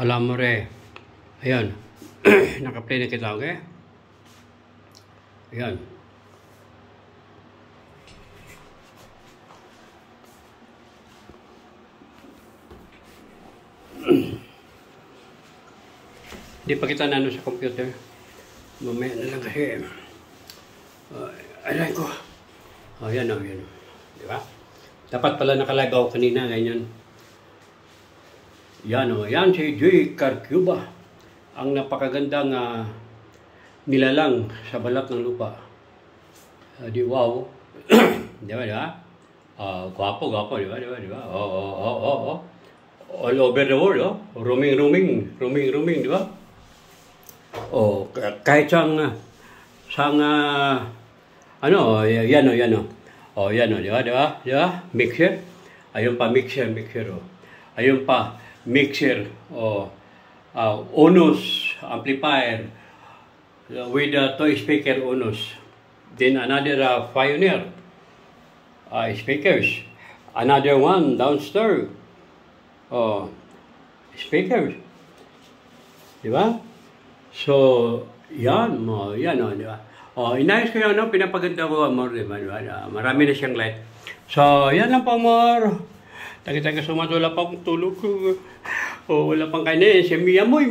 Alam mo re. Ayan. Naka-play na kita, okay? Ayan. Hindi pa kita nano sa computer. Mamaya na lang kasi. Alam ko. Ayan o, ayan o. Diba? Dapat pala nakalive ako kanina, ganyan. Yan o, yan si J. Carcuba. Ang napakagandang nilalang sa balat ng lupa. Di wow. Diba, diba? Gwapo, di ba? Oo. All over the world, oh. Roaming, di ba? Oh, kahit sang ano, yan o. Oh, yan o, di ba? Mixer. Ayun pa, mixer, oh. Ayun pa, mixer, oh. Onus, amplifier, with toy speaker Onus. Then another Pioneer speakers. Another one downstairs. Oh, speakers. Di ba? So, yan o, di ba? Oh, inayos ko yun, no? Pinapaganda ko, amor, di ba? Marami na siyang light. So, yan lang po, amor. Taga-taga sumat, wala pa akong tulog ko. Oh, wala pang kanin. Siya, miyamoy.